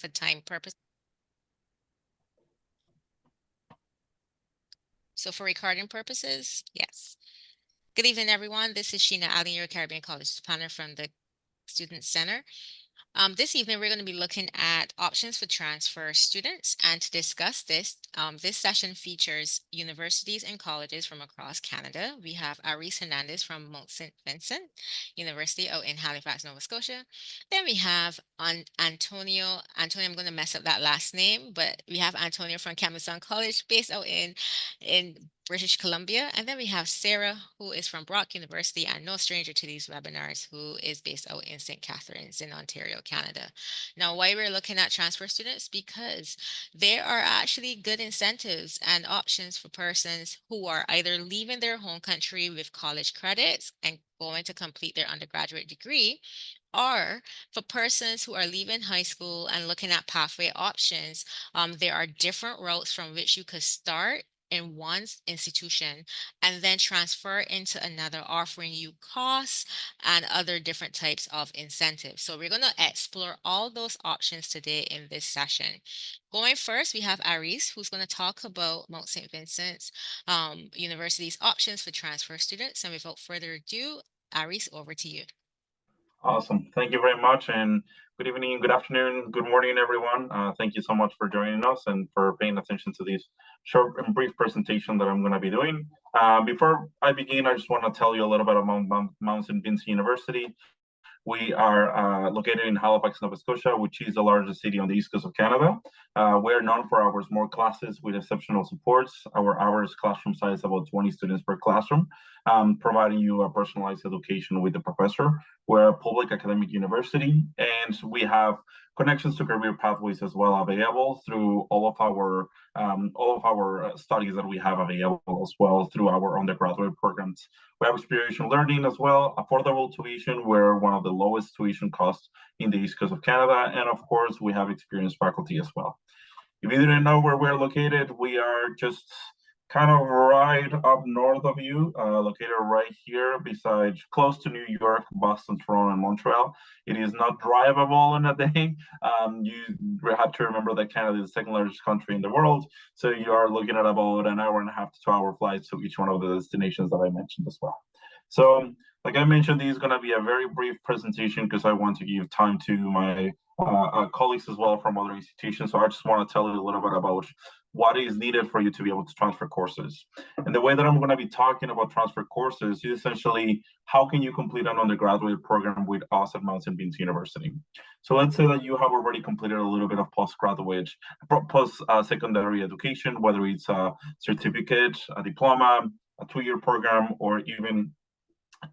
for time purposes. So for recording purposes, yes. Good evening, everyone. This is Sheena Allen, your Caribbean College planner from the Student Center. This evening, we're going to be looking at options for transfer students. And to discuss this, this session features universities and colleges from across Canada. We have Aris Hernandez from Mount St. Vincent University out in Halifax, Nova Scotia. Then we have Antonio, I'm going to mess up that last name, but we have Antonio from Camosun College based out in British Columbia. And then we have Sarah, who is from Brock University and no stranger to these webinars, who is based out in St. Catharines in Ontario, Canada. Now, why we're looking at transfer students? Because there are actually good incentives and options for persons who are either leaving their home country with college credits and going to complete their undergraduate degree, or for persons who are leaving high school and looking at pathway options. There are different routes from which you could start in one institution and then transfer into another, offering you costs and other different types of incentives. So we're going to explore all those options today in this session. Going first, we have Aris, who's going to talk about Mount St. Vincent's University's options for transfer students. And without further ado, Aris, over to you. Awesome. Thank you very much. And good evening, good afternoon, good morning, everyone. Thank you so much for joining us and for paying attention to this short and brief presentation that I'm going to be doing. Before I begin, I just want to tell you a little bit about Mount St. Vincent University. We are located in Halifax, Nova Scotia, which is the largest city on the east coast of Canada. We're known for our small classes with exceptional supports. Our average classroom size is about 20 students per classroom, providing you a personalized education with the professor. We're a public academic university, and we have connections to career pathways as well available through all of our studies that we have available as well through our undergraduate programs. We have experiential learning as well, affordable tuition. We're one of the lowest tuition costs in the east coast of Canada, and of course, we have experienced faculty as well. If you didn't know where we're located, we are just kind of right up north of you, located right here beside, close to New York, Boston, Toronto, and Montreal. It is not drivable in a day. You have to remember that Canada is the second largest country in the world. So you are looking at about an hour and a half to 2-hour flights to each one of the destinations that I mentioned as well. So like I mentioned, this is going to be a very brief presentation because I want to give time to my colleagues as well from other institutions. So I just want to tell you a little bit about what is needed for you to be able to transfer courses. And the way that I'm going to be talking about transfer courses is essentially how can you complete an undergraduate program with us at Mount St. Vincent University. So let's say that you have already completed a little bit of post-secondary education, whether it's a certificate, a diploma, a 2-year program, or even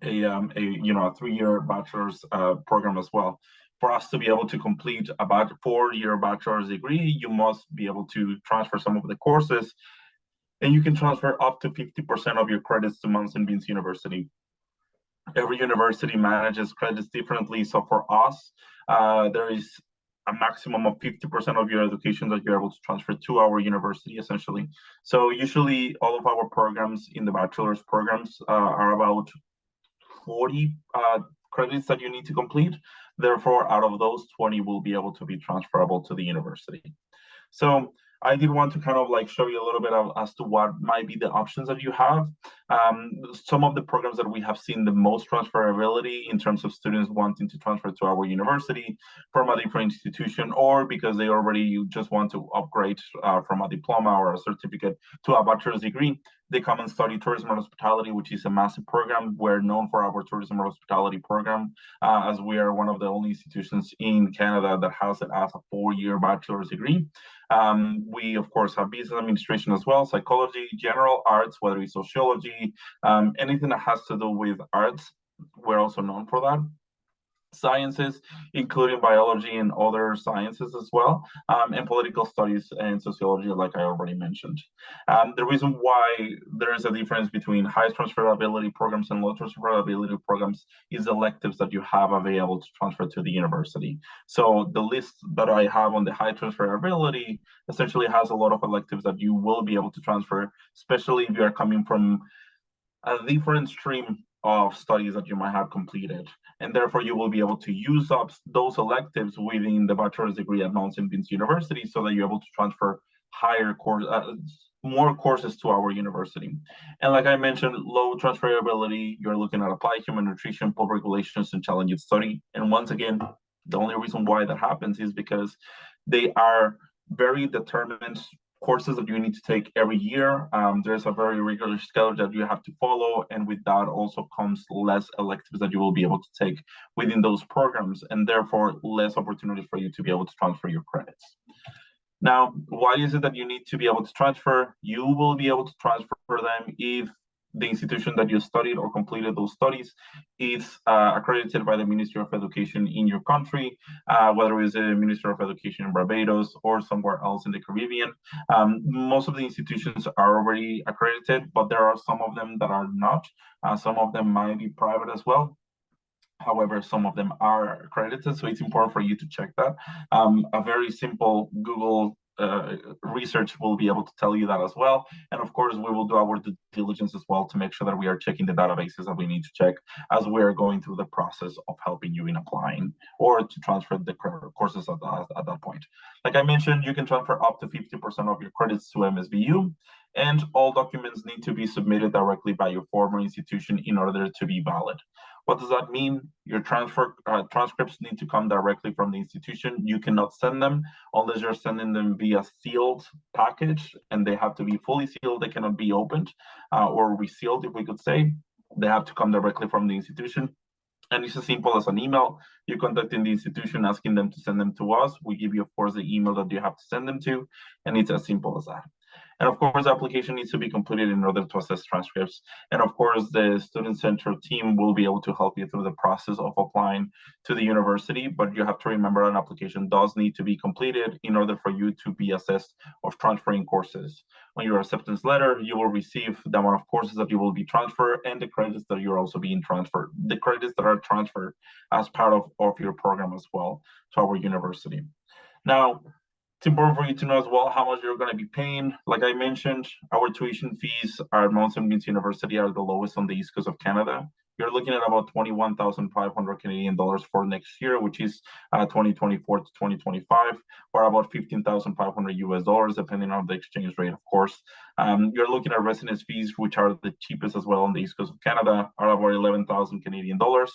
a 3-year bachelor's program as well. For us to be able to complete a 4-year bachelor's degree, you must be able to transfer some of the courses, and you can transfer up to 50% of your credits to Mount St. Vincent University. Every university manages credits differently. So for us, there is a maximum of 50% of your education that you're able to transfer to our university, essentially. So usually all of our programs in the bachelor's programs are about 40 credits that you need to complete. Therefore, out of those, 20 will be able to be transferable to the university. So I did want to kind of like show you a little bit as to what might be the options that you have. Some of the programs that we have seen the most transferability in terms of students wanting to transfer to our university from a different institution, or because they already just want to upgrade from a diploma or a certificate to a bachelor's degree. They come and study tourism and hospitality, which is a massive program. We're known for our tourism and hospitality program, as we are one of the only institutions in Canada that has it as a 4-year bachelor's degree. We, of course, have business administration as well, psychology, general arts, whether it's sociology, anything that has to do with arts. We're also known for that. Sciences, including biology and other sciences as well, and political studies and sociology, like I already mentioned. The reason why there is a difference between high transferability programs and low transferability programs is electives that you have available to transfer to the university. So the list that I have on the high transferability essentially has a lot of electives that you will be able to transfer, especially if you are coming from a different stream of studies that you might have completed. And therefore, you will be able to use up those electives within the bachelor's degree at Mount St. Vincent University so that you're able to transfer more courses to our university. And like I mentioned, low transferability, you're looking at applied human nutrition, public relations, and challenging study. And once again, the only reason why that happens is because they are very determined courses that you need to take every year. There's a very regular schedule that you have to follow, and with that also comes less electives that you will be able to take within those programs, and therefore less opportunities for you to be able to transfer your credits. Now, why is it that you need to be able to transfer? You will be able to transfer them if the institution that you studied or completed those studies is accredited by the Ministry of Education in your country, whether it's the Ministry of Education in Barbados or somewhere else in the Caribbean. Most of the institutions are already accredited, but there are some of them that are not. Some of them might be private as well. However, some of them are accredited, so it's important for you to check that. A very simple Google research will be able to tell you that as well. And of course, we will do our due diligence as well to make sure that we are checking the databases that we need to check as we are going through the process of helping you in applying or to transfer the courses at that point. Like I mentioned, you can transfer up to 50% of your credits to MSVU, and all documents need to be submitted directly by your former institution in order to be valid. What does that mean? Your transcripts need to come directly from the institution. You cannot send them unless you're sending them via sealed package, and they have to be fully sealed. They cannot be opened or resealed, if we could say. They have to come directly from the institution. And it's as simple as an email. You're contacting the institution, asking them to send them to us. We give you, of course, the email that you have to send them to, and it's as simple as that. And of course, the application needs to be completed in order to assess transcripts. And of course, the Student Center team will be able to help you through the process of applying to the university. But you have to remember an application does need to be completed in order for you to be assessed of transferring courses. On your acceptance letter, you will receive the amount of courses that you will be transferred and the credits that you're also being transferred, the credits that are transferred as part of your program as well to our university. Now, it's important for you to know as well how much you're going to be paying. Like I mentioned, our tuition fees at Mount St. Vincent University are the lowest on the East Coast of Canada. You're looking at about 21,500 Canadian dollars for next year, which is 2024 to 2025, or about 15,500 US dollars, depending on the exchange rate, of course. You're looking at residence fees, which are the cheapest as well on the East Coast of Canada, are about 11,000 Canadian dollars.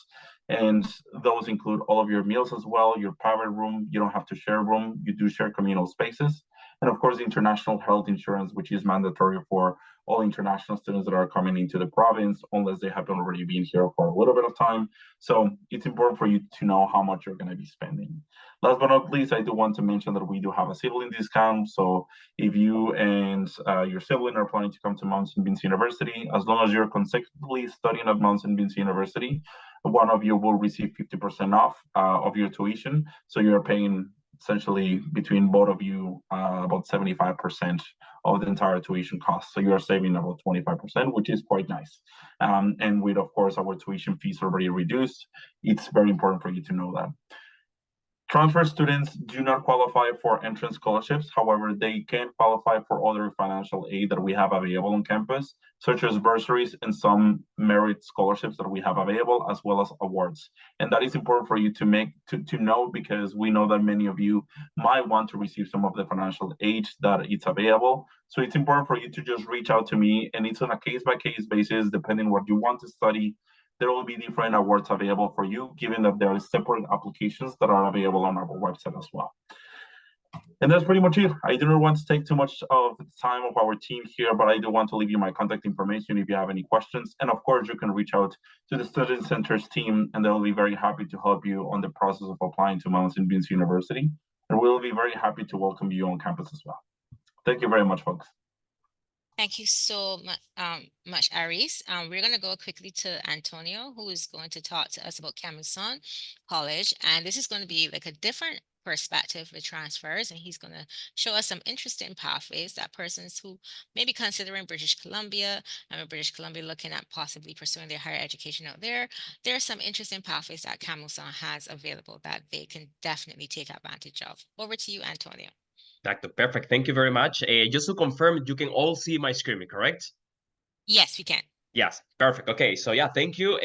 And those include all of your meals as well, your private room. You don't have to share a room. You do share communal spaces. And of course, international health insurance, which is mandatory for all international students that are coming into the province, unless they have already been here for a little bit of time. So it's important for you to know how much you're going to be spending. Last but not least, I do want to mention that we do have a sibling discount. So if you and your sibling are planning to come to Mount St. Vincent University, as long as you're consecutively studying at Mount St. Vincent University, one of you will receive 50% off of your tuition. So you're paying essentially between both of you about 75% of the entire tuition cost. So you're saving about 25%, which is quite nice. And with, of course, our tuition fees already reduced, it's very important for you to know that. Transfer students do not qualify for entrance scholarships. However, they can qualify for other financial aid that we have available on campus, such as bursaries and some merit scholarships that we have available, as well as awards. And that is important for you to know, because we know that many of you might want to receive some of the financial aid that it's available. So it's important for you to just reach out to me, and it's on a case-by-case basis, depending what you want to study. There will be different awards available for you, given that there are separate applications that are available on our website as well. And that's pretty much it. I do not want to take too much of the time of our team here, but I do want to leave you my contact information if you have any questions. And of course, you can reach out to the Student Centers team, and they'll be very happy to help you on the process of applying to Mount St. Vincent University. And we'll be very happy to welcome you on campus as well. Thank you very much, folks. Thank you so much, Aris. We're going to go quickly to Antonio, who is going to talk to us about Camuson College. And this is going to be like a different perspective with transfers. And he's going to show us some interesting pathways that persons who may be considering British Columbia, British Columbia looking at possibly pursuing their higher education out there. There are some interesting pathways that Camuson has available that they can definitely take advantage of. Over to you, Antonio. Exactly. Perfect. Thank you very much. Just to confirm, you can all see my screen, correct? Yes, we can. Yes, perfect. Okay, so yeah, thank you.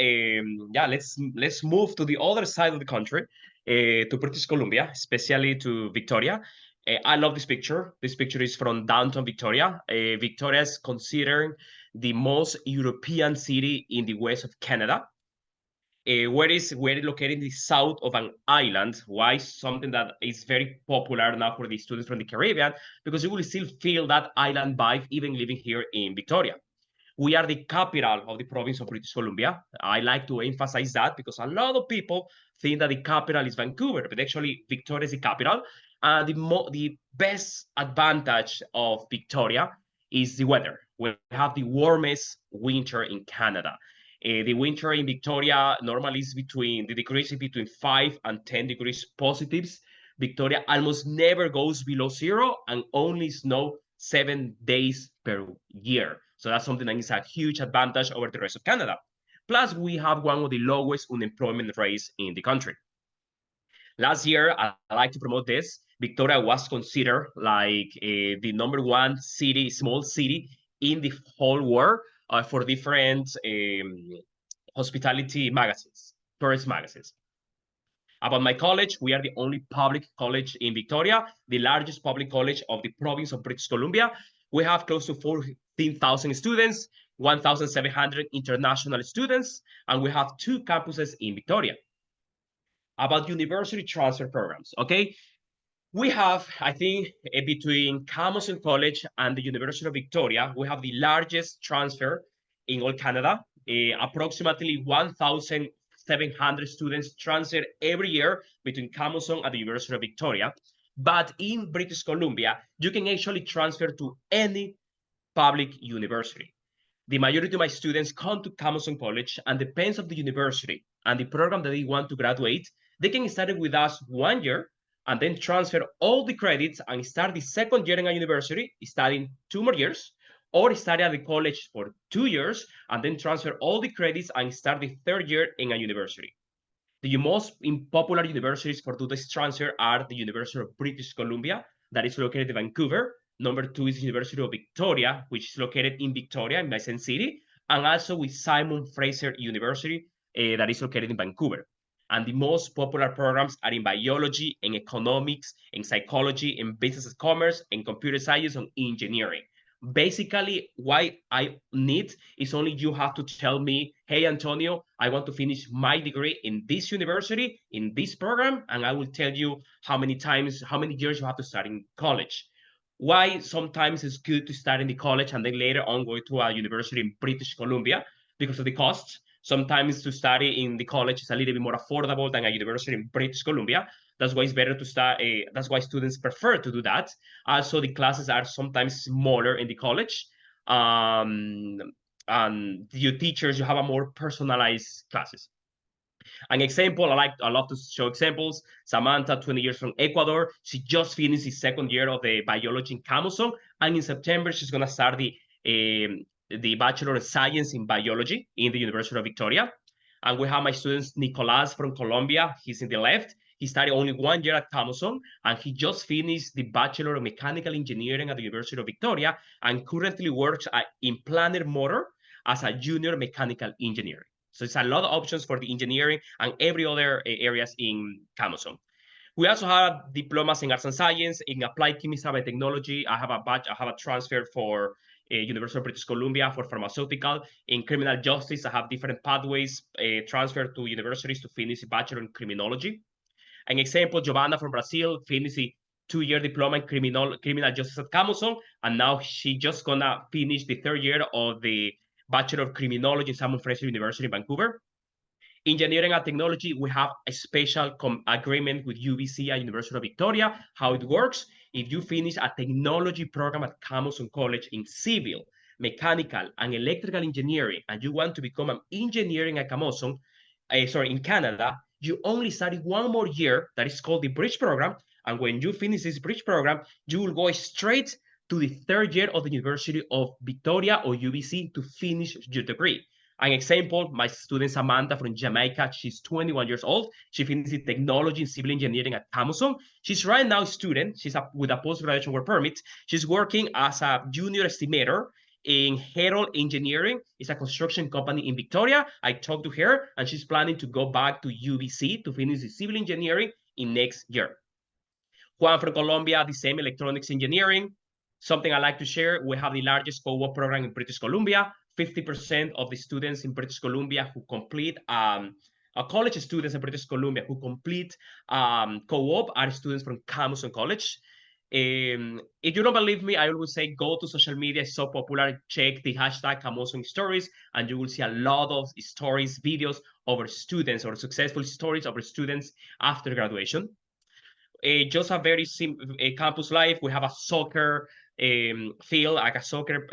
Yeah, let's move to the other side of the country, to British Columbia, especially to Victoria. I love this picture. This picture is from downtown Victoria. Victoria is considered the most European city in the west of Canada. Where it's located in the south of an island. Why? Something that is very popular now for the students from the Caribbean, because you will still feel that island vibe even living here in Victoria. We are the capital of the province of British Columbia. I like to emphasize that because a lot of people think that the capital is Vancouver, but actually Victoria is the capital. And the best advantage of Victoria is the weather. We have the warmest winter in Canada. The winter in Victoria normally is between, the degrees is between 5 and 10 degrees positives. Victoria almost never goes below zero and only snow 7 days per year. So that's something that is a huge advantage over the rest of Canada. Plus, we have one of the lowest unemployment rates in the country. Last year, I like to promote this. Victoria was considered like the #1 city, small city in the whole world for different hospitality magazines, tourist magazines. About my college, we are the only public college in Victoria, the largest public college of the province of British Columbia. We have close to 14,000 students, 1,700 international students, and we have 2 campuses in Victoria. About university transfer programs, okay? We have, I think, between Camosun College and the University of Victoria, we have the largest transfer in all Canada. Approximately 1,700 students transfer every year between Camosun and the University of Victoria. But in British Columbia, you can actually transfer to any public university. The majority of my students come to Camosun College, and depends on the university and the program that they want to graduate, they can start with us 1 year and then transfer all the credits and start the second year in a university, studying 2 more years, or study at the college for 2 years and then transfer all the credits and start the third year in a university. The most popular universities for do this transfer are the University of British Columbia, that is located in Vancouver. #2 is the University of Victoria, which is located in Victoria, in Mason City, and also with Simon Fraser University, that is located in Vancouver. And the most popular programs are in biology, in economics, in psychology, in business and commerce, in computer science, and engineering. Basically, what I need is only you have to tell me, hey, Antonio, I want to finish my degree in this university, in this program, and I will tell you how many years you have to start in college. Why sometimes it's good to start in the college and then later on go to a university in British Columbia because of the costs. Sometimes to study in the college is a little bit more affordable than a university in British Columbia. That's why it's better to start. That's why students prefer to do that. Also, the classes are sometimes smaller in the college. And your teachers, you have a more personalized classes. An example, I love to show examples. Samantha, 20 years from Ecuador. She just finished the second year of the biology in Camosun, and in September she's gonna start the Bachelor of Science in Biology in the University of Victoria. And we have my students, Nicolas from Colombia. He's in the left. He studied only 1 year at Camosun, and he just finished the Bachelor of Mechanical Engineering at the University of Victoria, and currently works in Planer Motor as a junior mechanical engineer. So it's a lot of options for the engineering and every other areas in Camosun. We also have diplomas in arts and science, in applied chemistry and biotechnology. I have a transfer for University of British Columbia for pharmaceutical. In criminal justice, I have different pathways transfer to universities to finish a bachelor in criminology. An example, Giovanna from Brazil finished a 2-year diploma in criminal justice at Camosun, and now she just gonna finish the third year of the Bachelor of Criminology in Simon Fraser University in Vancouver. Engineering and technology, we have a special agreement with UBC at University of Victoria. How it works, if you finish a technology program at Camosun College in civil, mechanical, and electrical engineering, and you want to become an engineer in Camosun, in Canada, you only study 1 more year, that is called the bridge program. And when you finish this bridge program, you will go straight to the third year of the University of Victoria or UBC to finish your degree. An example, my student Samantha from Jamaica, she's 21 years old. She finished technology and civil engineering at Camosun. She's right now a student. She's with a post-graduation work permit. She's working as a junior estimator in Herald Engineering. It's a construction company in Victoria. I talked to her, and she's planning to go back to UBC to finish the civil engineering in next year. Juan from Colombia, the same electronics engineering. Something I like to share, we have the largest co-op program in British Columbia. 50% of the students in British Columbia who complete college students in British Columbia who complete co-op are students from Camuson College. If you don't believe me, I always say go to social media. It's so popular. Check the hashtag Camuson Stories, and you will see a lot of stories, videos over students or successful stories over students after graduation. Just a very simple campus life. We have a soccer field, like a soccer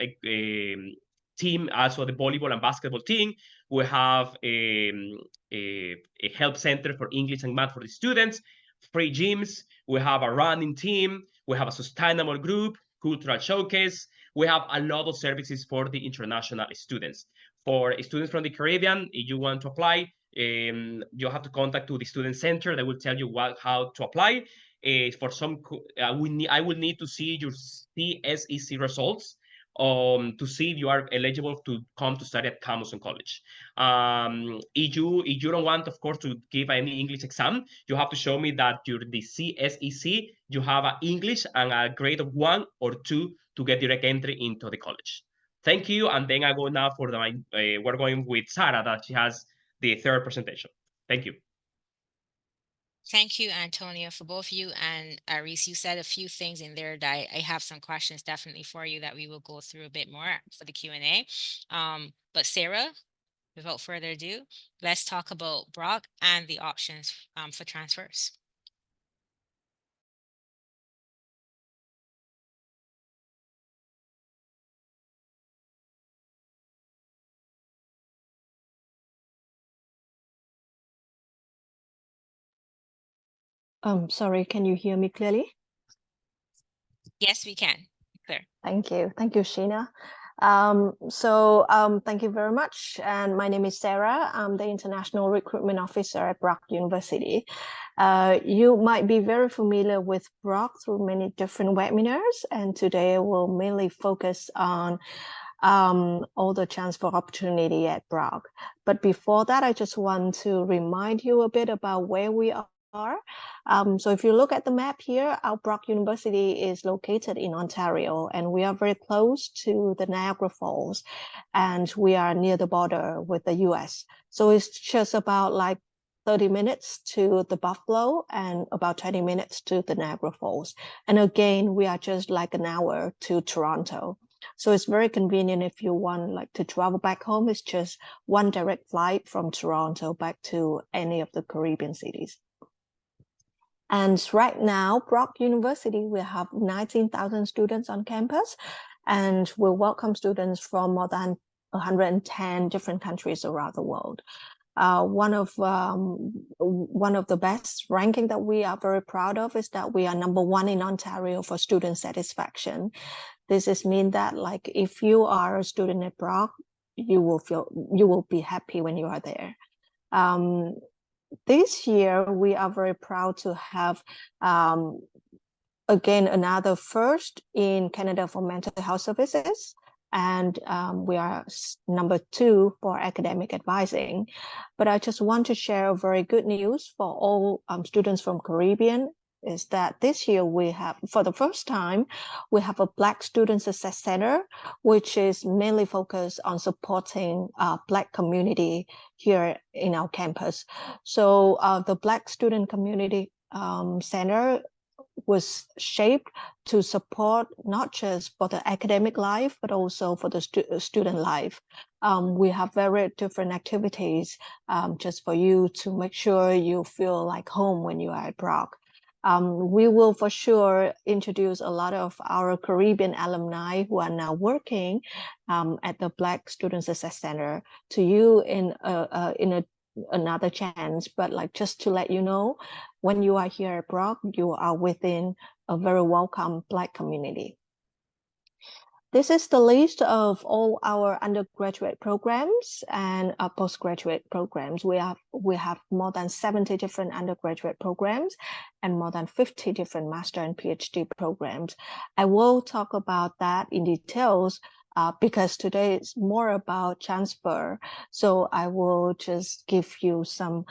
team, also the volleyball and basketball team. We have a help center for English and math for the students, free gyms. We have a running team. We have a sustainable group, cultural showcase. We have a lot of services for the international students. For students from the Caribbean, if you want to apply, you have to contact to the student center. They will tell you how to apply. For some, I will need to see your CSEC results to see if you are eligible to come to study at Camuson College. If you don't want, of course, to give any English exam, you have to show me that you're the CSEC, you have an English and a grade of 1 or 2 to get direct entry into the college. Thank you, and then I go now for we're going with Sarah, that she has the third presentation. Thank you. Thank you, Antonio, for both you and Aris. You said a few things in there that I have some questions definitely for you that we will go through a bit more for the Q&A. But Sarah, without further ado, let's talk about Brock and the options for transfers. Sorry, can you hear me clearly? Yes, we can. Clear. Thank you, Sheena. Thank you very much. And my name is Sarah. I'm the International Recruitment Officer at Brock University. You might be very familiar with Brock through many different webinars, and today I will mainly focus on all the transfer opportunity at Brock. But before that, I just want to remind you a bit about where we are. So if you look at the map here, our Brock University is located in Ontario, and we are very close to the Niagara Falls, and we are near the border with the US. So it's just about like 30 minutes to the Buffalo and about 20 minutes to the Niagara Falls. And again, we are just like an hour to Toronto. So it's very convenient if you want like to travel back home. It's just one direct flight from Toronto back to any of the Caribbean cities. And right now, Brock University, we have 19,000 students on campus, and we welcome students from more than 110 different countries around the world. One of the best ranking that we are very proud of is that we are #1 in Ontario for student satisfaction. This means that like if you are a student at Brock, you will be happy when you are there. This year, we are very proud to have, again, another first in Canada for mental health services. And we are #2 for academic advising. But I just want to share very good news for all students from Caribbean is that this year we have, for the first time, we have a Black Student Success Center, which is mainly focused on supporting Black community here in our campus. So the Black Student Community Center was shaped to support not just for the academic life, but also for the student life. We have very different activities just for you to make sure you feel like home when you are at Brock. We will for sure introduce a lot of our Caribbean alumni who are now working at the Black Student Success Center to you in another chance. But like just to let you know, when you are here at Brock, you are within a very welcome Black community. This is the list of all our undergraduate programs and postgraduate programs. We have more than 70 different undergraduate programs and more than 50 different master and PhD programs. I will talk about that in details because today it's more about transfer. So I will just give you some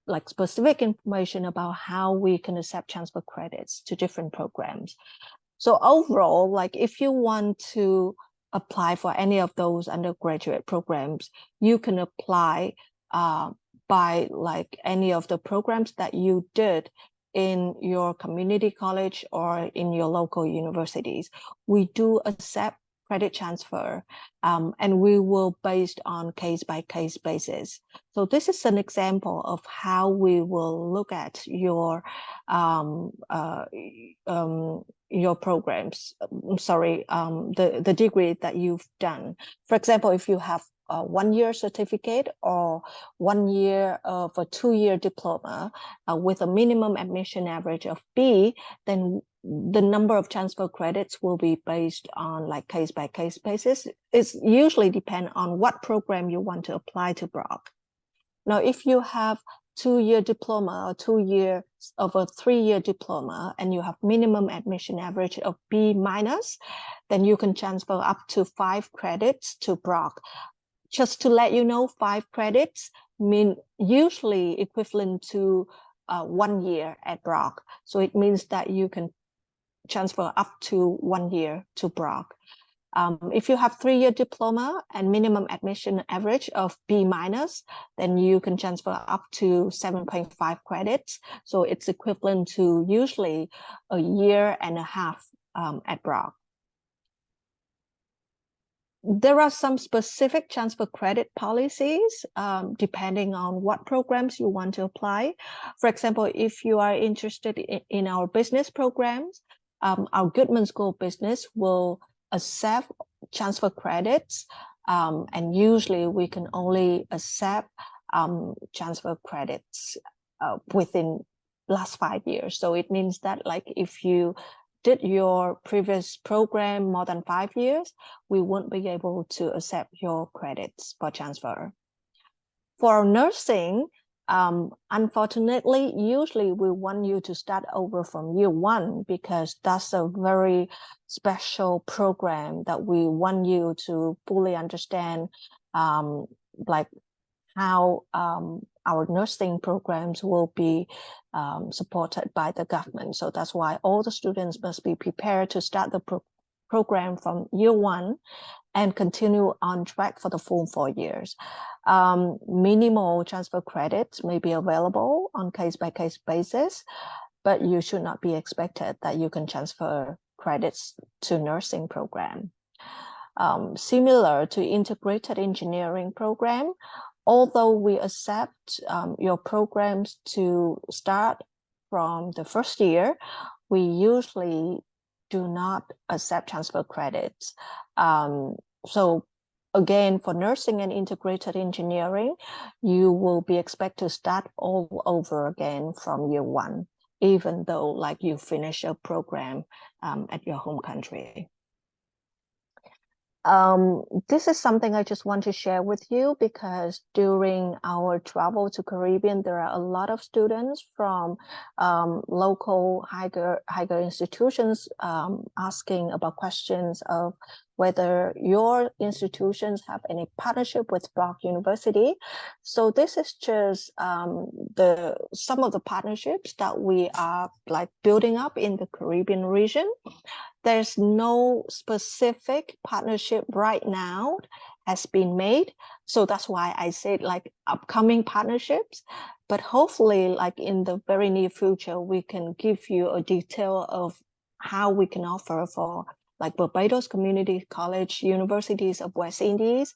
like specific information about how we can accept transfer credits to different programs. So overall, like if you want to apply for any of those undergraduate programs, you can apply by like any of the programs that you did in your community college or in your local universities. We do accept credit transfer, and we will based on case-by-case basis. So this is an example of how we will look at your programs, the degree that you've done. For example, if you have a 1-year certificate or 1 year of a 2-year diploma with a minimum admission average of B, then the number of transfer credits will be based on like case-by-case basis. It's usually depend on what program you want to apply to Brock. Now, if you have 2-year diploma or 2 years of a 3-year diploma and you have minimum admission average of B minus, then you can transfer up to 5 credits to Brock. Just to let you know, 5 credits mean usually equivalent to 1 year at Brock. So it means that you can transfer up to 1 year to Brock. If you have 3-year diploma and minimum admission average of B minus, then you can transfer up to 7.5 credits. So it's equivalent to usually a 1.5 years at Brock. There are some specific transfer credit policies depending on what programs you want to apply. For example, if you are interested in our business programs, our Goodman School of Business will accept transfer credits, and usually we can only accept transfer credits within last 5 years. So it means that like if you did your previous program more than 5 years, we won't be able to accept your credits for transfer. For nursing, unfortunately, usually we want you to start over from year 1 because that's a very special program that we want you to fully understand, like how our nursing programs will be supported by the government. So that's why all the students must be prepared to start the program from year 1 and continue on track for the full 4 years. Minimal transfer credits may be available on case-by-case basis, but you should not be expected that you can transfer credits to nursing program. Similar to integrated engineering program, although we accept your programs to start from the first year, we usually do not accept transfer credits. So again, for nursing and integrated engineering, you will be expected to start all over again from year 1, even though like you finish a program at your home country. This is something I just want to share with you because during our travel to Caribbean, there are a lot of students from local higher institutions asking about questions of whether your institutions have any partnership with Brock University. So this is just some of the partnerships that we are like building up in the Caribbean region. There's no specific partnership right now has been made. So that's why I said like upcoming partnerships, but hopefully like in the very near future, we can give you a detail of how we can offer for like Barbados Community College, Universities of West Indies,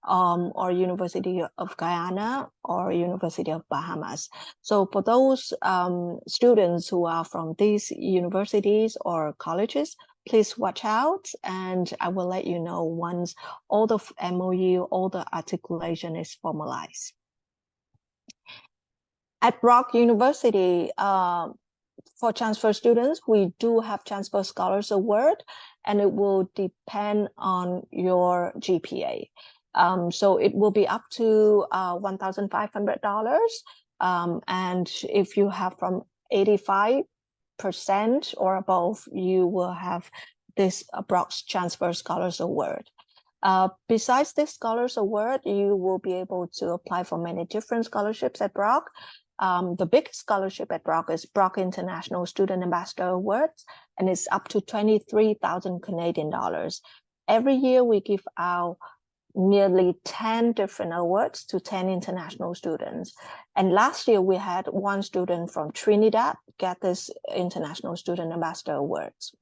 or University of Guyana, or University of Bahamas. So for those students who are from these universities or colleges, please watch out, and I will let you know once all the MOU, all the articulation is formalized. At Brock University, for transfer students, we do have Transfer Scholars Award, and it will depend on your GPA. So it will be up to $1,500. And if you have from 85% or above, you will have this Brock Transfer Scholars Award. Besides this Scholars Award, you will be able to apply for many different scholarships at Brock. The biggest scholarship at Brock is Brock International Student Ambassador Awards, and it's up to 23,000 Canadian dollars. Every year we give out nearly 10 different awards to 10 international students. And last year we had one student from Trinidad get this International Student Ambassador Awards.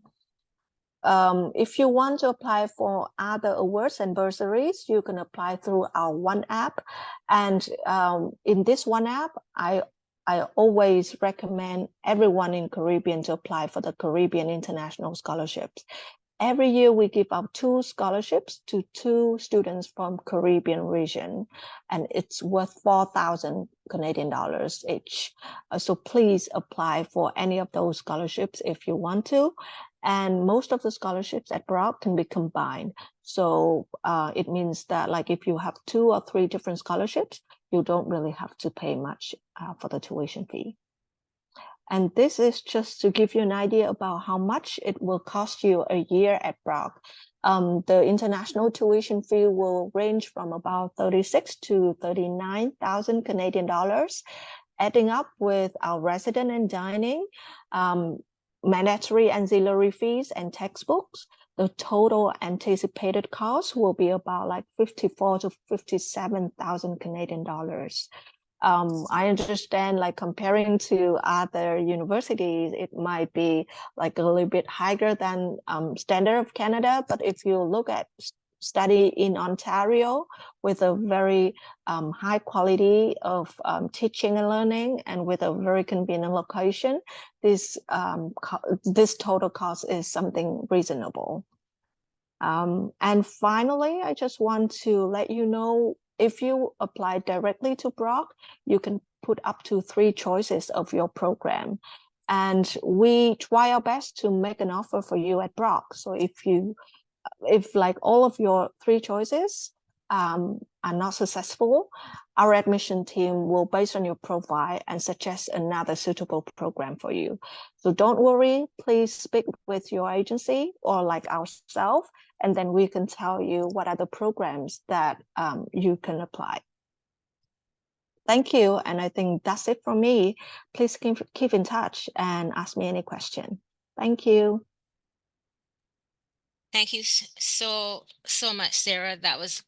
If you want to apply for other awards and bursaries, you can apply through our One App. And in this One App, I always recommend everyone in Caribbean to apply for the Caribbean International Scholarships. Every year we give out 2 scholarships to 2 students from Caribbean region, and it's worth 4,000 Canadian dollars each. So please apply for any of those scholarships if you want to. And most of the scholarships at Brock can be combined. So it means that like if you have 2 or 3 different scholarships, you don't really have to pay much for the tuition fee. And this is just to give you an idea about how much it will cost you a year at Brock. The international tuition fee will range from about 36 to 39,000 Canadian dollars, adding up with our resident and dining, mandatory ancillary fees and textbooks. The total anticipated cost will be about like 54 to 57,000 Canadian dollars. I understand like comparing to other universities, it might be like a little bit higher than standard of Canada. But if you look at study in Ontario with a very high quality of teaching and learning and with a very convenient location, this total cost is something reasonable. And finally, I just want to let you know, if you apply directly to Brock, you can put up to 3 choices of your program. And we try our best to make an offer for you at Brock. So if like all of your 3 choices are not successful, our admission team will, based on your profile, and suggest another suitable program for you. So don't worry, please speak with your agency or like ourselves, and then we can tell you what are the programs that you can apply. Thank you, and I think that's it from me. Please keep in touch and ask me any question. Thank you. Thank you so much, Sarah. That was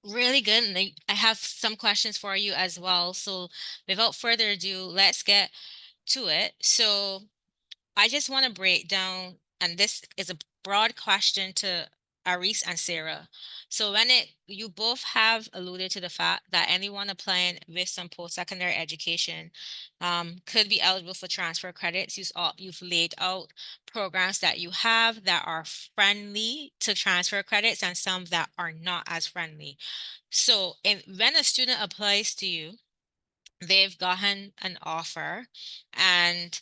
really good. And I have some questions for you as well. So without further ado, let's get to it. So I just want to break down, and this is a broad question to Aris and Sarah. So you both have alluded to the fact that anyone applying with some post-secondary education could be eligible for transfer credits. You've laid out programs that you have that are friendly to transfer credits and some that are not as friendly. So when a student applies to you, they've gotten an offer, and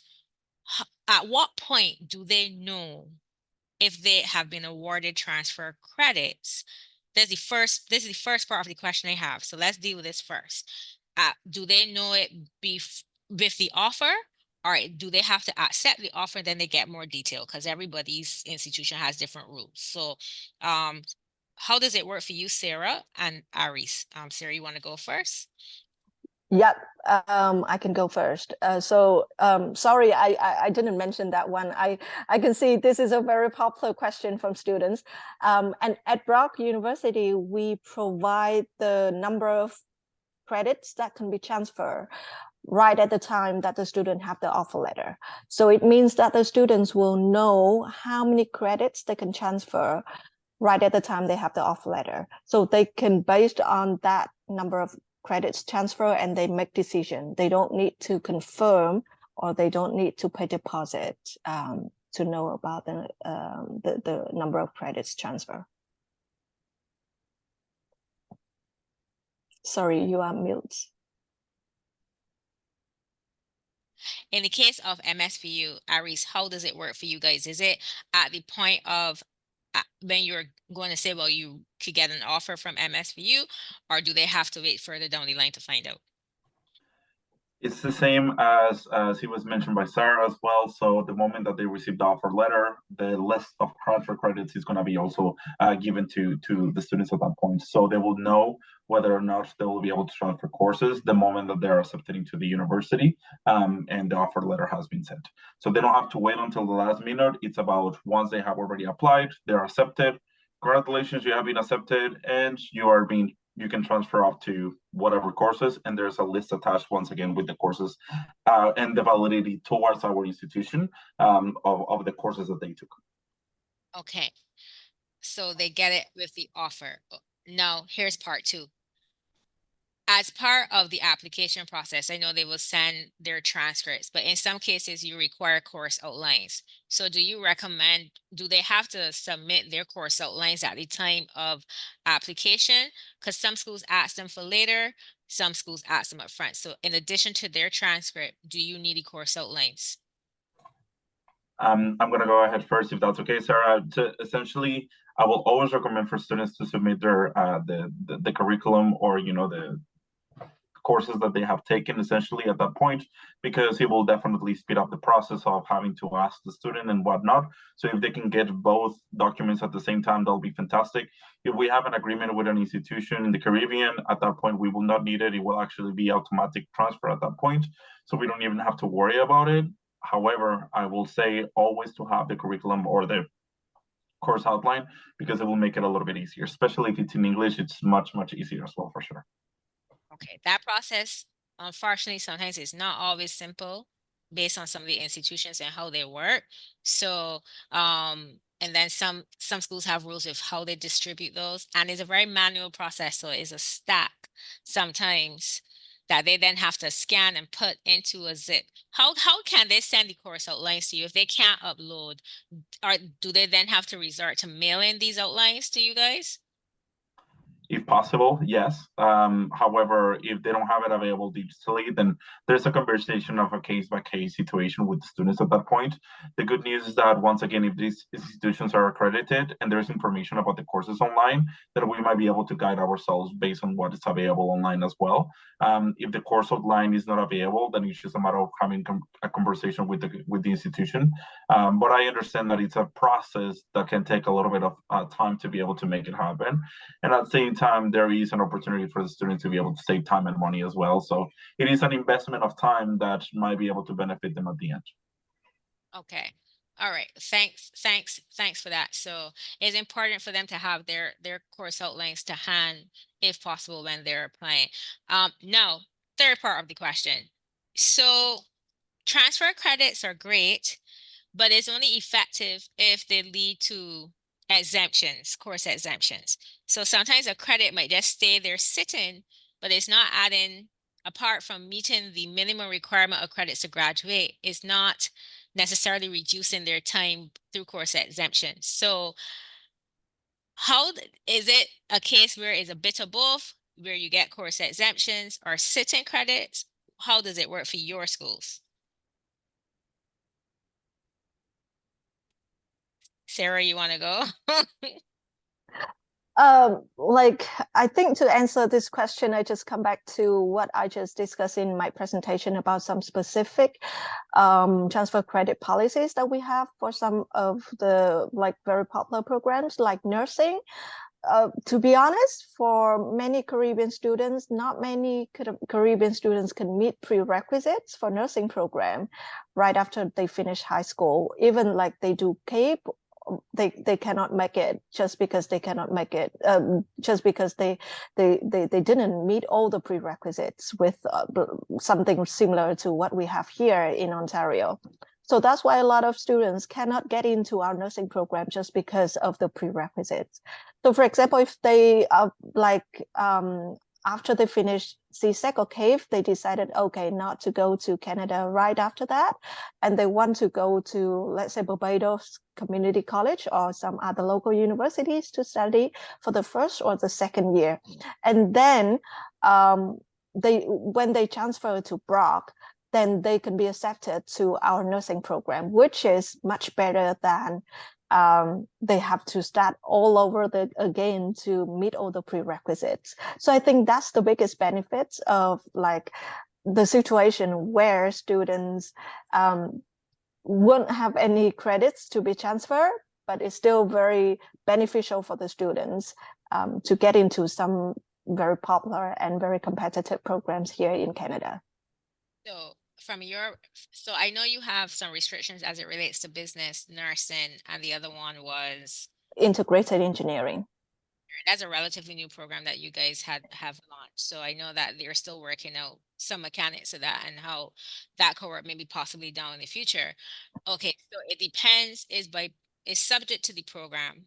at what point do they know if they have been awarded transfer credits? This is the first part of the question I have. So let's deal with this first. Do they know it with the offer, or do they have to accept the offer, then they get more detail? Because everybody's institution has different rules. So how does it work for you, Sarah and Aris? Sarah, you want to go first? Yep, I can go first. Sorry, I didn't mention that one. I can see this is a very popular question from students. And at Brock University, we provide the number of credits that can be transferred right at the time that the student have the offer letter. So it means that the students will know how many credits they can transfer right at the time they have the offer letter. So they can, based on that number of credits transfer, and they make decision. They don't need to confirm, or they don't need to pay deposit to know about the number of credits transfer. Sorry, you are mute. In the case of MSVU, Aris, how does it work for you guys? Is it at the point of when you're going to say, well, you could get an offer from MSVU, or do they have to wait further down the line to find out? It's the same as it was mentioned by Sarah as well. So the moment that they receive the offer letter, the list of transfer credits is going to be also given to the students at that point. So they will know whether or not they will be able to transfer courses the moment that they're accepted into the university and the offer letter has been sent. So they don't have to wait until the last minute. It's about once they have already applied, they're accepted. Congratulations, you have been accepted, and you can transfer up to whatever courses, and there's a list attached once again with the courses and the validity towards our institution of the courses that they took. Okay, so they get it with the offer. Now, here's part two. As part of the application process, I know they will send their transcripts, but in some cases you require course outlines. So do you recommend, do they have to submit their course outlines at the time of application? Because some schools ask them for later, some schools ask them up front. So in addition to their transcript, do you need the course outlines? I'm going to go ahead first, if that's okay, Sarah. Essentially, I will always recommend for students to submit their the curriculum or the courses that they have taken essentially at that point, because it will definitely speed up the process of having to ask the student and whatnot. So if they can get both documents at the same time, that'll be fantastic. If we have an agreement with an institution in the Caribbean, at that point, we will not need it. It will actually be automatic transfer at that point. So we don't even have to worry about it. However, I will say always to have the curriculum or the course outline, because it will make it a little bit easier, especially if it's in English. It's much easier as well, for sure. Okay, that process, unfortunately, sometimes is not always simple based on some of the institutions and how they work. So, and then some schools have rules of how they distribute those, and it's a very manual process. So it's a stack sometimes that they then have to scan and put into a zip. How can they send the course outlines to you if they can't upload? Or do they then have to resort to mailing these outlines to you guys? If possible, yes. However, if they don't have it available digitally, then there's a conversation of a case-by-case situation with the students at that point. The good news is that, once again, if these institutions are accredited and there's information about the courses online, then we might be able to guide ourselves based on what is available online as well. If the course outline is not available, then it's just a matter of having a conversation with the institution. But I understand that it's a process that can take a little bit of time to be able to make it happen. And at the same time, there is an opportunity for the student to be able to save time and money as well. So it is an investment of time that might be able to benefit them at the end. Okay. All right. Thanks for that. So it's important for them to have their course outlines to hand, if possible, when they're applying. Now, third part of the question. So transfer credits are great, but it's only effective if they lead to exemptions, course exemptions. So sometimes a credit might just stay there sitting, but it's not adding, apart from meeting the minimum requirement of credits to graduate, it's not necessarily reducing their time through course exemptions. So how is it a case where it's a bit of both, where you get course exemptions or sitting credits? How does it work for your schools? Sarah, you want to go? Like, I think to answer this question, I just come back to what I just discussed in my presentation about some specific transfer credit policies that we have for some of the very popular programs like nursing. To be honest, for many Caribbean students, not many Caribbean students can meet prerequisites for nursing program right after they finish high school. Even like they do CAPE, they cannot make it just because they cannot make it, just because they didn't meet all the prerequisites with something similar to what we have here in Ontario. So that's why a lot of students cannot get into our nursing program just because of the prerequisites. So for example, if they after they finish CSEC or CAVE, they decided, okay, not to go to Canada right after that, and they want to go to, let's say, Barbados Community College or some other local universities to study for the first or the second year. And then when they transfer to Brock, then they can be accepted to our nursing program, which is much better than they have to start all over again to meet all the prerequisites. So I think that's the biggest benefits of the situation where students won't have any credits to be transferred, but it's still very beneficial for the students to get into some very popular and very competitive programs here in Canada. So so I know you have some restrictions as it relates to business, nursing, and the other one was, Integrated engineering. that's a relatively new program that you guys have launched. So I know that they're still working out some mechanics of that and how that could work maybe possibly down in the future. Okay, so it depends, is subject to the program.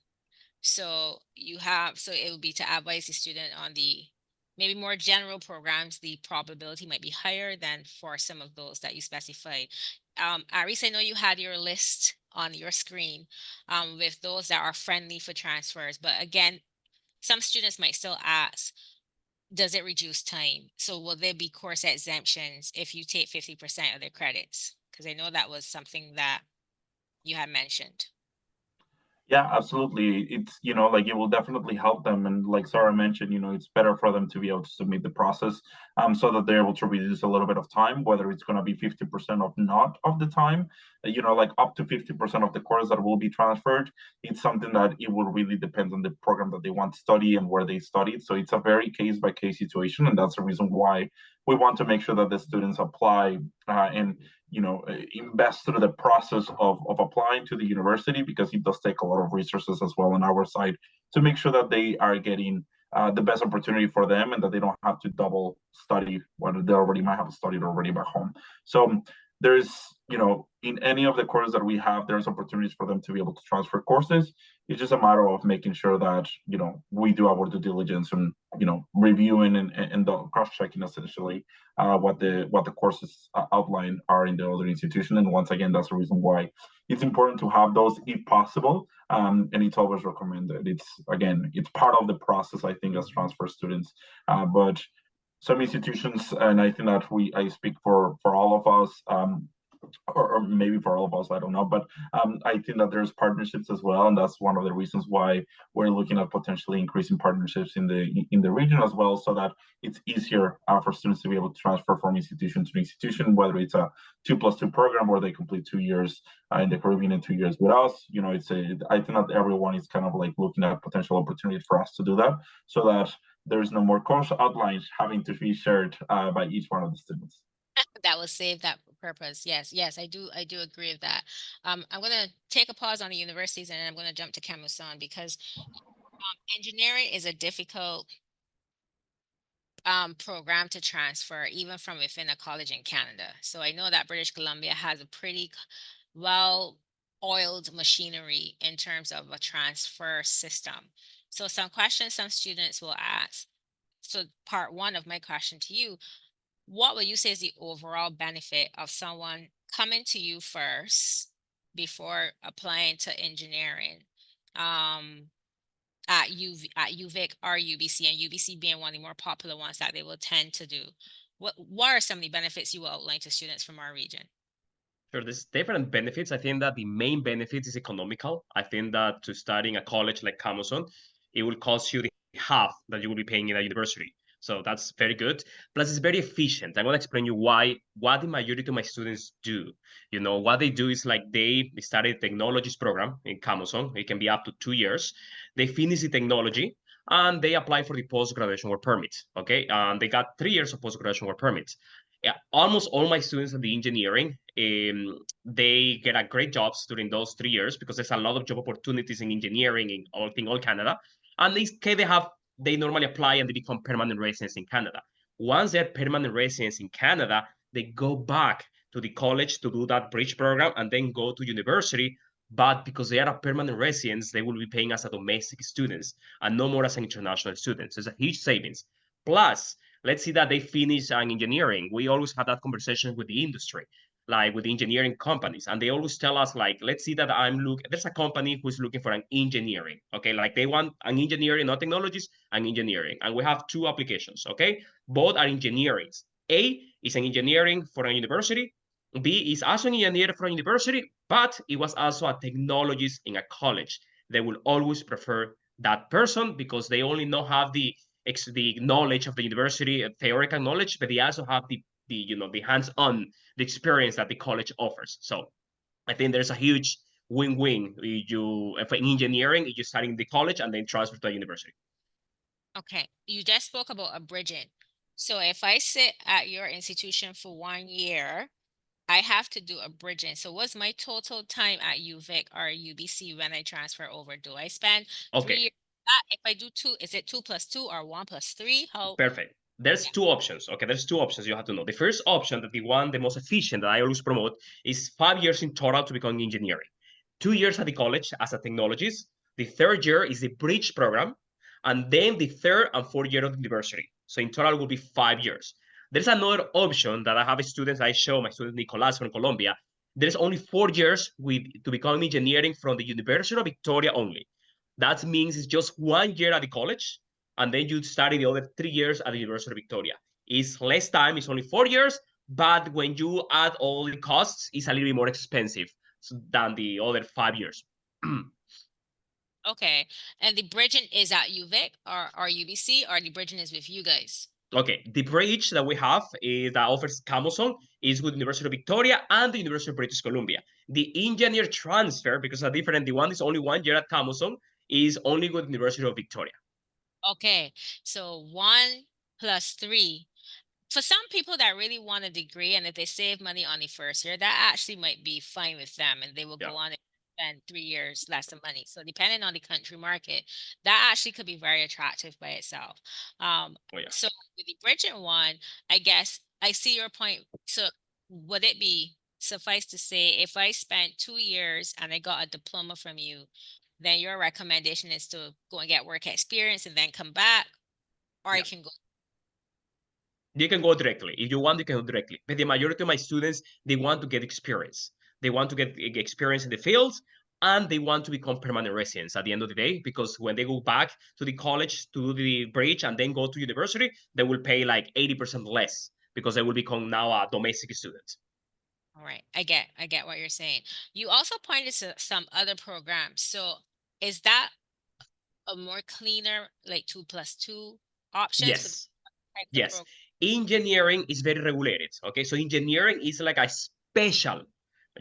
So it would be to advise the student on the maybe more general programs, the probability might be higher than for some of those that you specified. Aris, I know you had your list on your screen with those that are friendly for transfers, but again, some students might still ask, does it reduce time? So will there be course exemptions if you take 50% of their credits? Because I know that was something that you had mentioned. Yeah, absolutely. It's, like it will definitely help them. And like Sarah mentioned, it's better for them to be able to submit the process so that they're able to reduce a little bit of time, whether it's going to be 50% of not of the time, like up to 50% of the course that will be transferred. It's something that it will really depend on the program that they want to study and where they studied. So it's a very case by case situation. And that's the reason why we want to make sure that the students apply and invest through the process of applying to the university, because it does take a lot of resources as well on our side to make sure that they are getting the best opportunity for them and that they don't have to double study when they already might have studied already back home. So there's, in any of the courses that we have, there's opportunities for them to be able to transfer courses. It's just a matter of making sure that, we do our due diligence and, reviewing and cross-checking essentially what the courses outlined are in the other institution. And once again, that's the reason why it's important to have those if possible. And it's always recommended. It's part of the process, I think, as transfer students. But some institutions, and I think that I speak for all of us, or maybe for all of us, I don't know, but I think that there's partnerships as well, and that's one of the reasons why we're looking at potentially increasing partnerships in the region as well, so that it's easier for students to be able to transfer from institution to institution, whether it's a 2+2 program where they complete 2 years in the Caribbean and 2 years with us. I think that everyone is kind of like looking at potential opportunities for us to do that, so that there's no more course outlines having to be shared by each one of the students. That will save that purpose. Yes, I do agree with that. I'm going to take a pause on the universities and I'm going to jump to Camuson, because engineering is a difficult program to transfer even from within a college in Canada. So I know that British Columbia has a pretty well-oiled machinery in terms of a transfer system. So some questions some students will ask. So part one of my question to you, what would you say is the overall benefit of someone coming to you first before applying to engineering at UVic or UBC, and UBC being one of the more popular ones that they will tend to do? What are some of the benefits you will outline to students from our region? Sure, there's different benefits. I think that the main benefit is economical. I think that to study in a college like Camuson, it will cost you the half that you will be paying in a university. So that's very good. Plus, it's very efficient. I'm going to explain you what the majority of my students do. What they do is like they study technologies program in Camuson. It can be up to 2 years. They finish the technology and they apply for the post-graduation work permit. Okay, and they got 3 years of post-graduation work permits. Yeah, almost all my students in the engineering, they get a great jobs during those 3 years, because there's a lot of job opportunities in engineering in all Canada. And they normally apply and they become permanent residents in Canada. Once they're permanent residents in Canada, they go back to the college to do that bridge program and then go to university. But because they are a permanent residents, they will be paying as a domestic students and no more as an international student. So it's a huge savings. Plus, let's see that they finish an engineering. We always have that conversation with the industry, like with the engineering companies. And they always tell us, like, let's see that there's a company who's looking for an engineering. Okay, like they want an engineering, not technologies, an engineering. And we have 2 applications, okay? Both are engineerings. A is an engineering for a university. B is also an engineer for a university, but it was also a technologist in a college. They will always prefer that person because they only have the knowledge of the university, theoretical knowledge, but they also have the the hands-on, the experience that the college offers. So I think there's a huge win-win. If in engineering, you study in the college and then transfer to a university. Okay, you just spoke about a bridging. So if I sit at your institution for 1 year, I have to do a bridging. So what's my total time at UVic or UBC when I transfer over? Do I spend 3 Okay, years? If I do 2, is it 2 plus 2 or 1 plus 3? How? perfect. There's two options. Okay, there's two options you have to know. The first option, that the most efficient that I always promote, is 5 years in total to become engineering. 2 years at the college as a technologist. The third year is the bridge program, and then the third and fourth year of the university. So in total, it will be 5 years. There's another option that I have students, I show my student Nicolas from Colombia. There's only 4 years to become engineering from the University of Victoria only. That means it's just 1 year at the college, and then you study the other 3 years at the University of Victoria. It's less time, it's only 4 years, but when you add all the costs, it's a little bit more expensive than the other 5 years. Okay, and the bridging is at UVic or UBC, or the bridging is with you guys? Okay, the bridge that we have that offers Camoson is with University of Victoria and the University of British Columbia. The engineer transfer, because it's different, the one is only 1 year at Camoson, is only with University of Victoria. Okay, so 1 plus 3. For some people that really want a degree, and if they save money on the first year, that actually might be fine with them, and they will Yeah. go on and spend 3 years less of money. So depending on the country market, that actually could be very attractive by itself. Oh, yeah. So with the bridging one, I guess I see your point. So would it be suffice to say, if I spent 2 years and I got a diploma from you, then your recommendation is to go and get work experience and then come back, or I Yeah. can go. You can go directly. If you want, you can go directly. But the majority of my students, they want to get experience. They want to get experience in the fields, and they want to become permanent residents at the end of the day, because when they go back to the college to do the bridge and then go to university, they will pay like 80% less because they will become now a domestic student. All right, I get what you're saying. You also pointed to some other programs. So is that a more cleaner, like 2 plus 2 options for Yes. type of Yes. program? Engineering is very regulated. Okay. So engineering is like a special,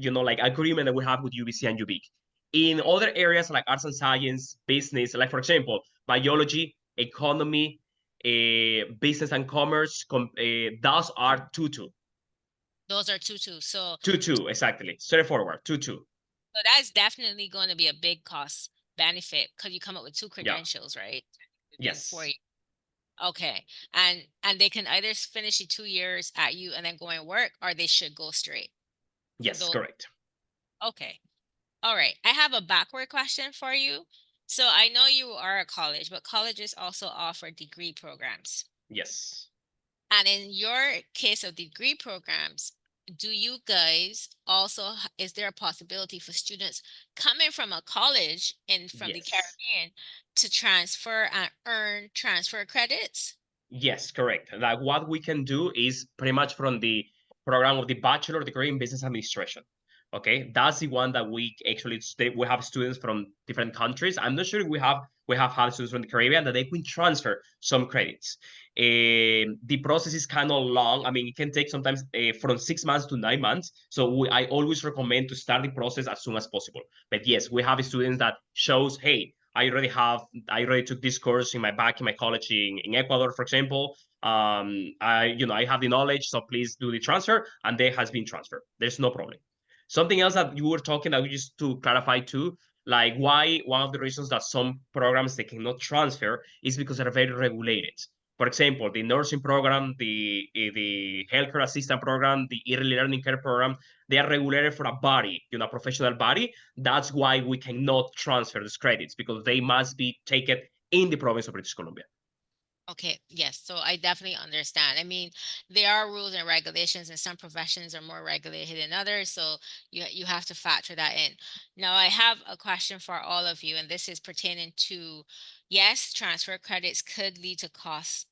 like agreement that we have with UBC and UBIC. In other areas like arts and science, business, like for example, biology, economy, business and commerce, those are 2-2. Those are 2 2. So 2-2, exactly. Straightforward, 2-2. so that's definitely going to be a big cost benefit because you come up with 2 Yeah. credentials, right? For Yes. you. Okay. And they can either finish the 2 years at you and then go and work, or they should go straight. For Yes, those. correct. Okay. All right. I have a backward question for you. So I know you are a college, but colleges also offer degree programs. Yes. And in your case of degree programs, do you guys also, is there a possibility for students coming from a college from the Yes. Caribbean to transfer and earn transfer credits? Yes, correct. Like what we can do is pretty much from the program of the bachelor degree in business administration. Okay, that's the one that we actually we have students from different countries. I'm not sure if we have had students from the Caribbean that they can transfer some credits. The process is kind of long. I mean, it can take sometimes from 6 months to 9 months. So I always recommend to start the process as soon as possible. But yes, we have students that shows, hey, I already took this course in my college in Ecuador, for example. I have the knowledge, so please do the transfer, and there has been transfer. There's no problem. Something else that you were talking that we just to clarify too, like why one of the reasons that some programs they cannot transfer is because they're very regulated. For example, the nursing program, the healthcare assistant program, the early learning care program, they are regulated for a body, a professional body. That's why we cannot transfer these credits, because they must be taken in the province of British Columbia. Okay, yes. So I definitely understand. I mean, there are rules and regulations, and some professions are more regulated than others. So you have to factor that in. Now, I have a question for all of you, and this is pertaining to, yes, transfer credits could lead to cost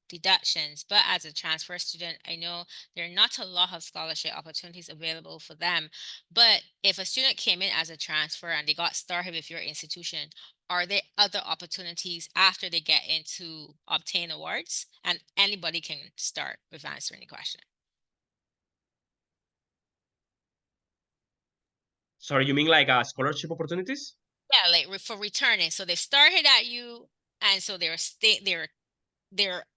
deductions, but as a transfer student, I know there are not a lot of scholarship opportunities available for them. But if a student came in as a transfer and they got started with your institution, are there other opportunities after they get in to obtain awards? And anybody can start with answering the question. Sorry, you mean like scholarship opportunities? Yeah, like for returning. So they started at you, and so they're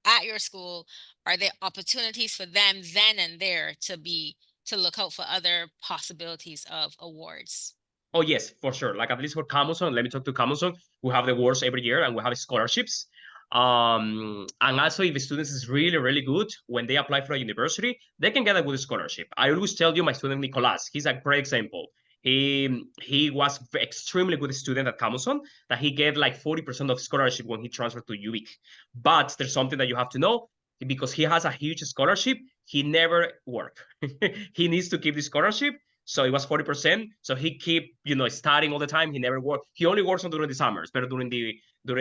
at your school. Are there opportunities for them then and there to look out for other possibilities of awards? Oh, yes, for sure. Like at least for Camuson, let me talk to Camuson. We have the awards every year and we have scholarships. And also if the students is really, really good, when they apply for a university, they can get a good scholarship. I always tell you my student Nicolas, he's a great example. He was extremely good student at Camuson that he gave like 40% of scholarship when he transferred to UVic. But there's something that you have to know, because he has a huge scholarship, he never worked. He needs to keep the scholarship. So it was 40%. So he keep, studying all the time. He never worked. He only works on during the summers, but during the the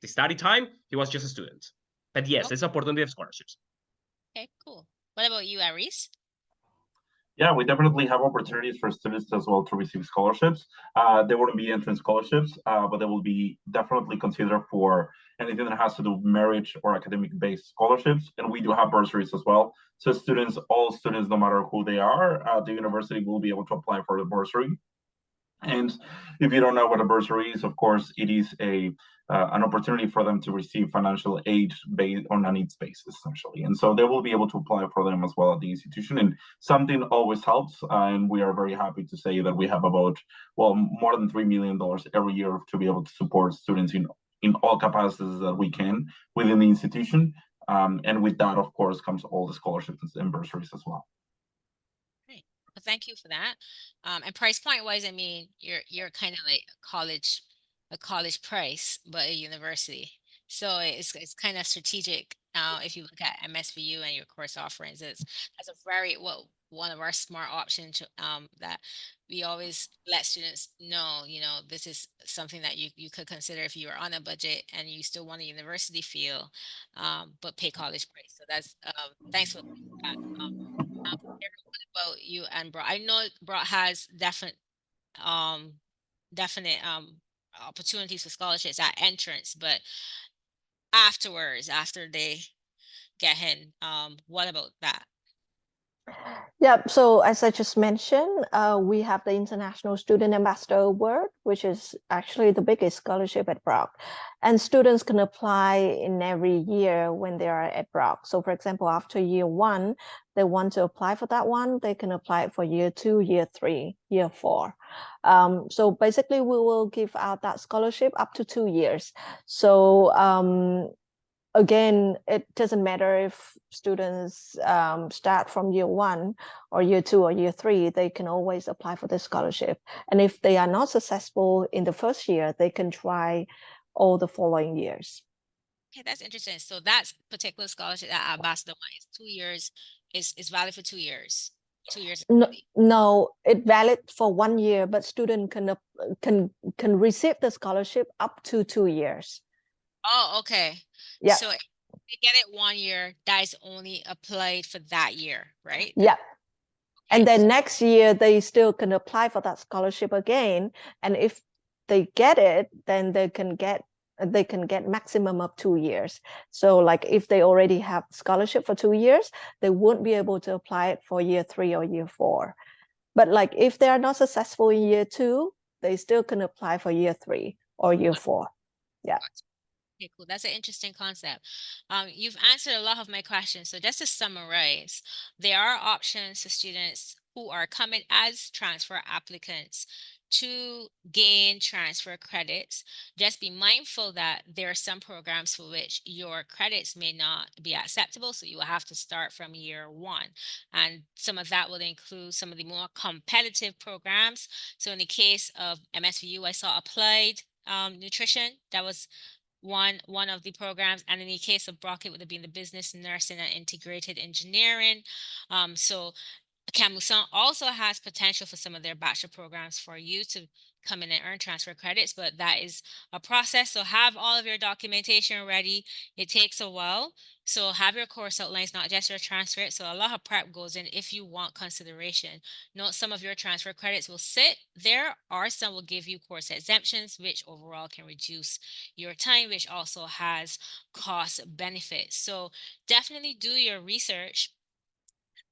study time, he was just a student. But yes, Okay. it's opportunity of scholarships. Okay, cool. What about you, Aris? Yeah, we definitely have opportunities for students as well to receive scholarships. There wouldn't be entrance scholarships, but they will be definitely considered for anything that has to do with merit or academic-based scholarships. And we do have bursaries as well. So students, all students, no matter who they are, the university will be able to apply for the bursary. And if you don't know what a bursary is, of course, it is an opportunity for them to receive financial aid based on a needs basis, essentially. And so they will be able to apply for them as well at the institution. And something always helps. And we are very happy to say that we have about, more than $3 million every year to be able to support students in all capacities that we can within the institution. And with that, of course, comes all the scholarships and bursaries as well. Well, thank you for that. And price point wise, I mean, you're kind of like a college price, but a university. So it's kind of strategic. If you look at MSVU and your course offerings, that's a very one of our smart options that we always let students know. This is something that you could consider if you are on a budget and you still want a university feel, but pay college price. So that's thanks for that. About you and Brock. I know Brock has definite opportunities for scholarships at entrance, but afterwards, after they get in, what about that? Yeah, so as I just mentioned, we have the International Student Ambassador Award, which is actually the biggest scholarship at Brock. And students can apply in every year when they are at Brock. So for example, after year 1, they want to apply for that one, they can apply for year 2, year 3, year 4. So basically we will give out that scholarship up to 2 years. So again, it doesn't matter if students start from year 1 or year 2 or year 3, they can always apply for this scholarship. And if they are not successful in the first year, they can try all the following years. Okay, that's interesting. So that particular scholarship that Ambassador one is 2 years, is valid for 2 years. 2 years. No, it's valid for 1 year, but student can receive the scholarship up to 2 years. Oh, okay. Yeah. So if they get it 1 year, that is only applied for that year, right? Yeah. And Okay. then next year they still can apply for that scholarship again. And if they get it, then they can get maximum of 2 years. So like if they already have scholarship for 2 years, they won't be able to apply it for year 3 or year 4. But like if they are not successful in year 2, they still can apply for year 3 or year 4. Yeah. Okay, cool. That's an interesting concept. You've answered a lot of my questions. So just to summarize, there are options for students who are coming as transfer applicants to gain transfer credits. Just be mindful that there are some programs for which your credits may not be acceptable. So you will have to start from year 1. And some of that will include some of the more competitive programs. So in the case of MSVU, I saw applied nutrition. That was one of the programs, and in the case of Brock, it would have been the business, nursing, and integrated engineering. So Camuson also has potential for some of their bachelor programs for you to come in and earn transfer credits, but that is a process. So have all of your documentation ready. It takes a while. So have your course outlines, not just your transcript. So a lot of prep goes in if you want consideration. Note some of your transfer credits will sit there, or some will give you course exemptions, which overall can reduce your time, which also has cost benefits. So definitely do your research.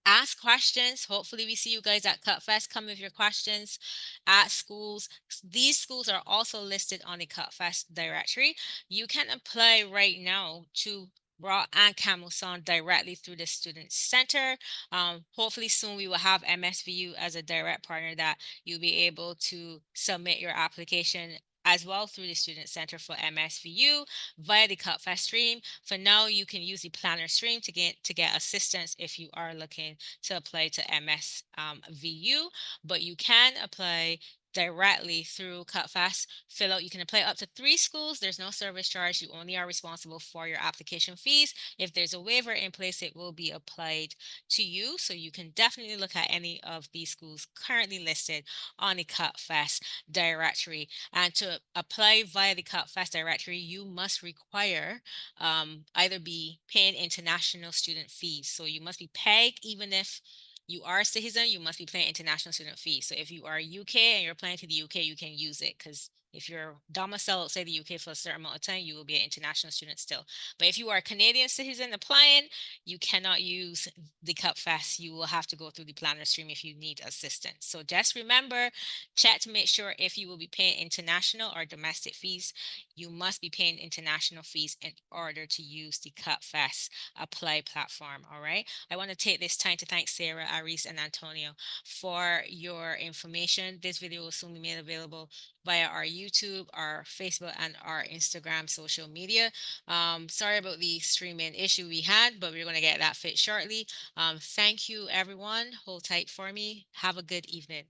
ask questions. Hopefully we see you guys at CutFest. Come with your questions at schools. These schools are also listed on the CutFest directory. You can apply right now to Brock and Camuson directly through the Student Center. Hopefully soon we will have MSVU as a direct partner that you'll be able to submit your application as well through the Student Center for MSVU via the CutFest stream. For now, you can use the planner stream to get assistance if you are looking to apply to MSVU, but you can apply directly through CutFest. You can apply up to 3 schools. There's no service charge. You only are responsible for your application fees. If there's a waiver in place, it will be applied to you. So you can definitely look at any of these schools currently listed on the CutFest directory. And to apply via the CutFest directory, you must require either be paying international student fees. So you must be PEG, even if you are a citizen, you must be paying international student fees. So if you are UK and you're applying to the UK, you can use it because if you're domiciled outside the UK for a certain amount of time, you will be an international student still. But if you are a Canadian citizen applying, you cannot use the CutFest. You will have to go through the planner stream if you need assistance. So just remember, check to make sure if you will be paying international or domestic fees. You must be paying international fees in order to use the CutFest Apply platform. All right. I want to take this time to thank Sarah, Aris, and Antonio for your information. This video will soon be made available via our YouTube, our Facebook, and our Instagram social media. Sorry about the streaming issue we had, but we're going to get that fixed shortly. Thank you, everyone. Hold tight for me. Have a good evening.